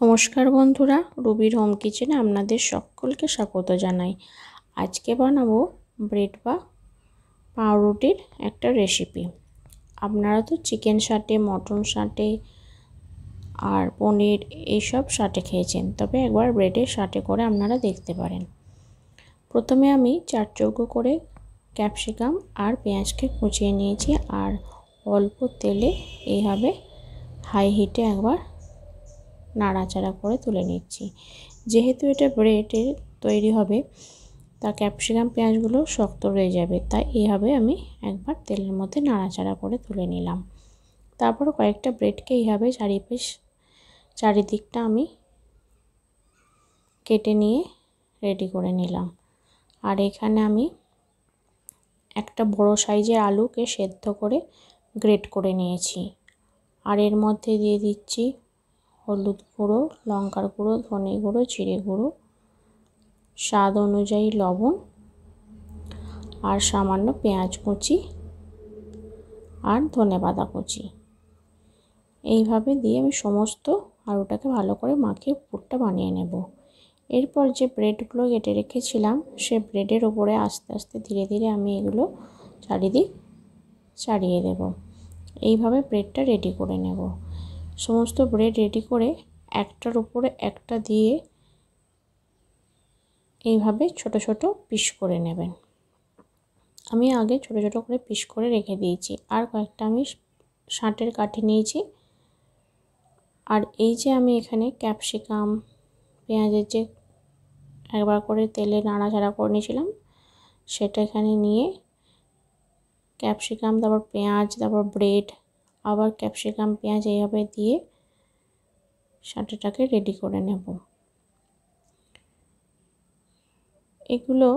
নমস্কার বন্ধুরা, রুবির হোম কিচেনে আপনাদের সকলকে স্বাগত জানাই। আজকে বানাবো ব্রেড বা পাউরুটির একটা রেসিপি। আপনারা তো চিকেন সাটে, মটন সাটে আর পনির এইসব সাটে খেয়েছেন, তবে একবার ব্রেডের সাটে করে আপনারা দেখতে পারেন। প্রথমে আমি 4 চৌকো করে ক্যাপসিকাম আর পেঁয়াজকে কুচিয়ে নিয়েছি আর অল্প তেলে এইভাবে হাই হিটে একবার নাড়াচাড়া করে তুলে নিচ্ছি। যেহেতু এটা ব্রেডের তৈরি হবে, তা ক্যাপসিকাম পেঁয়াজগুলো শক্ত রয়ে যাবে, তাই এইভাবে আমি একবার তেলের মধ্যে নাড়াচাড়া করে তুলে নিলাম। তারপর কয়েকটা ব্রেডকে এইভাবে চারিদিকটা আমি কেটে নিয়ে রেডি করে নিলাম। আর এখানে আমি একটা বড় সাইজের আলুকে সেদ্ধ করে গ্রেট করে নিয়েছি। আর এর মধ্যে দিয়ে দিচ্ছি হলুদ গুঁড়ো, লঙ্কার গুঁড়ো, ধনে গুঁড়ো, জিরে গুঁড়ো, স্বাদ অনুযায়ী লবণ আর সামান্য পেঁয়াজ কুচি আর ধনেপাতা কুচি। এইভাবে দিয়ে আমি সমস্ত আলুটাকে ভালো করে মাখিয়ে পুরটা বানিয়ে নেব। এরপর যে ব্রেডগুলো কেটে রেখেছিলাম, সে ব্রেডের ওপরে আস্তে আস্তে ধীরে ধীরে আমি এগুলো চারিদিক চাড়িয়ে দেব। এইভাবে ব্রেডটা রেডি করে নেব। সমস্ত ব্রেড রেডি করে একটার উপরে একটা দিয়ে এইভাবে ছোট ছোট পিস করে নেবেন। আমি আগে ছোট ছোট করে পিস করে রেখে দিয়েছি। আর কয়েকটা আমি শাঁটের কাঠি নিয়েছি। আর এই যে আমি এখানে ক্যাপসিকাম পেঁয়াজের যে একবার করে তেলে নাড়াচাড়া করে নিয়েছিলাম, সেটা এখানে নিয়ে ক্যাপসিকাম, তারপর পেঁয়াজ, তারপর ব্রেড, আবার ক্যাপসিকাম পেঁয়াজ এইভাবে দিয়ে শাঁটেটাকে রেডি করে নেব। এগুলো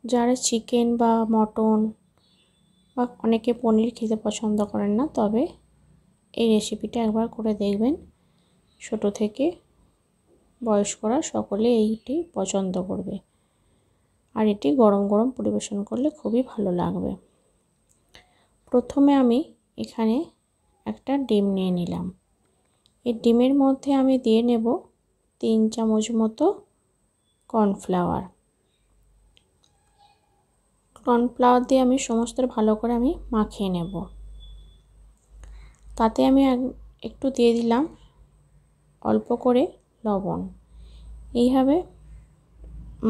যারা চিকেন বা মটন বা অনেকে পনির খেতে পছন্দ করেন না, তবে এই রেসিপিটা একবার করে দেখবেন। ছোট থেকে বয়স্করা সকলে এইটি পছন্দ করবে। আর এটি গরম গরম পরিবেশন করলে খুবই ভালো লাগবে। প্রথমে আমি এখানে একটা ডিম নিয়ে নিলাম। এই ডিমের মধ্যে আমি দিয়ে নেব 3 চামচ মতো কর্নফ্লাওয়ার। কর্নফ্লাওয়ার দিয়ে আমি সমস্ত ভালো করে আমি মাখিয়ে নেব। তাতে আমি একটু দিয়ে দিলাম অল্প করে লবণ। এইভাবে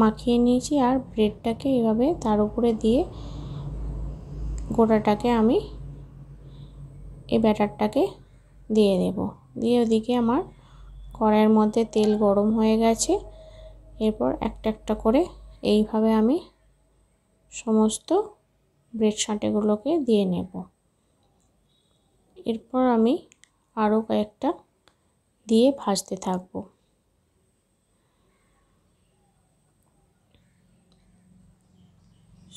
মাখিয়ে নিয়েছি আর ব্রেডটাকে এইভাবে তার উপরে দিয়ে গোটাটাকে আমি এই ব্যাটারটাকে দিয়ে দেব। দিয়ে ওদিকে আমার কড়াইয়ের মধ্যে তেল গরম হয়ে গেছে। এরপর একটা একটা করে এইভাবে আমি সমস্ত ব্রেড শাঁটেগুলোকে দিয়ে নেব। এরপর আমি আরও কয়েকটা দিয়ে ভাজতে থাকব।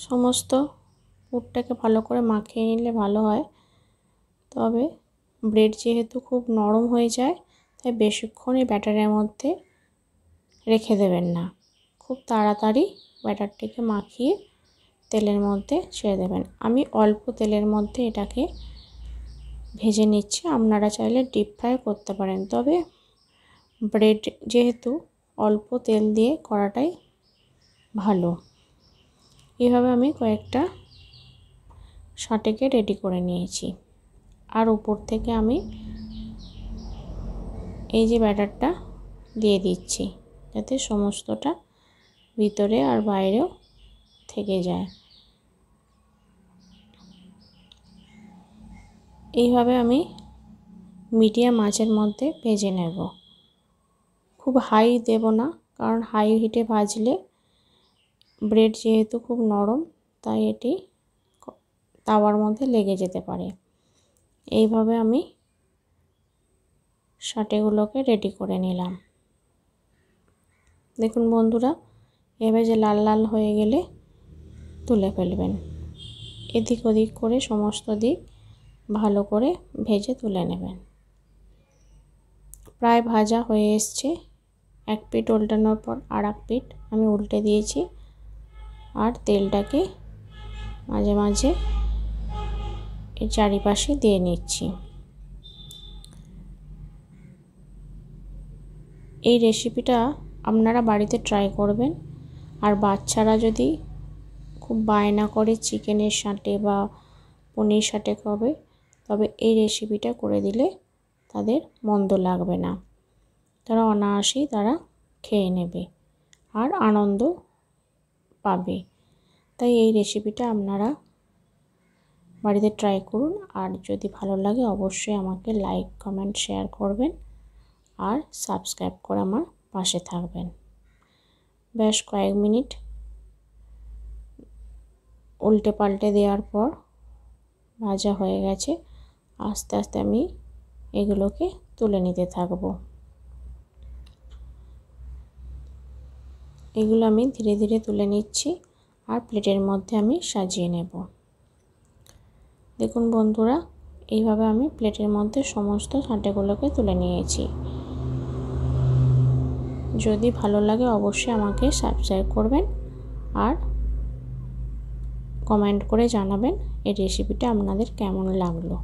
সমস্ত পুরটাকে ভালো করে মাখিয়ে নিলে ভালো হয়। তবে ব্রেড যেহেতু খুব নরম হয়ে যায়, তাই বেশিক্ষণ এই ব্যাটারের মধ্যে রেখে দেবেন না। খুব তাড়াতাড়ি ব্যাটারটিকে মাখিয়ে তেলের মধ্যে ছেড়ে দেবেন। আমি অল্প তেলের মধ্যে এটাকে ভেজে নিচ্ছি। আপনারা চাইলে ডিপ ফ্রাই করতে পারেন, তবে ব্রেড যেহেতু অল্প তেল দিয়ে করাটাই ভালো। এভাবে আমি কয়েকটা শাঁটেকে রেডি করে নিয়েছি। আর উপর থেকে আমি এই যে ব্যাটারটা দিয়ে দিচ্ছি, যাতে সমস্তটা ভিতরে আর বাইরেও থেকে যায়। এইভাবে আমি মিডিয়াম আঁচের মধ্যে ভেজে নেব। খুব হাই দেব না, কারণ হাই হিটে ভাজলে ব্রেড যেহেতু খুব নরম, তাই এটি তাওয়ার মধ্যে লেগে যেতে পারে। এইভাবে আমি শাঁটেগুলোকে রেডি করে নিলাম। দেখুন বন্ধুরা, এভাবে যে লাল লাল হয়ে গেলে তুলে ফেলবেন। এদিক ওদিক করে সমস্ত দিক ভালো করে ভেজে তুলে নেবেন। প্রায় ভাজা হয়ে এসছে। এক পিঠ উল্টানোর পর আর এক পিঠ আমি উল্টে দিয়েছি। আর তেলটাকে মাঝে মাঝে এর চারিপাশে দিয়ে নিচ্ছি। এই রেসিপিটা আপনারা বাড়িতে ট্রাই করবেন। আর বাচ্চারা যদি খুব বায়না করে চিকেনের সাথে বা পনির সাথে খাবে, তবে এই রেসিপিটা করে দিলে তাদের মন্দ লাগবে না, তারা অনায়াসেই তারা খেয়ে নেবে আর আনন্দ পাবে। তাই এই রেসিপিটা আপনারা বাড়িতে ট্রাই করুন। আর যদি ভালো লাগে অবশ্যই আমাকে লাইক, কমেন্ট, শেয়ার করবেন আর সাবস্ক্রাইব করে আমার পাশে থাকবেন। বেশ কয়েক মিনিট উল্টে পাল্টে দেওয়ার পর ভাজা হয়ে গেছে। আস্তে আস্তে আমি এগুলোকে তুলে নিতে থাকবো। এগুলো আমি ধীরে ধীরে তুলে নিচ্ছি আর প্লেটের মধ্যে আমি সাজিয়ে নেব। দেখুন বন্ধুরা, এইভাবে আমি প্লেটের মধ্যে সমস্ত সাঁটেগুলোকে তুলে নিয়েছি। যদি ভালো লাগে অবশ্যই আমাকে সাবস্ক্রাইব করবেন আর কমেন্ট করে জানাবেন এই রেসিপিটা আপনাদের কেমন লাগলো।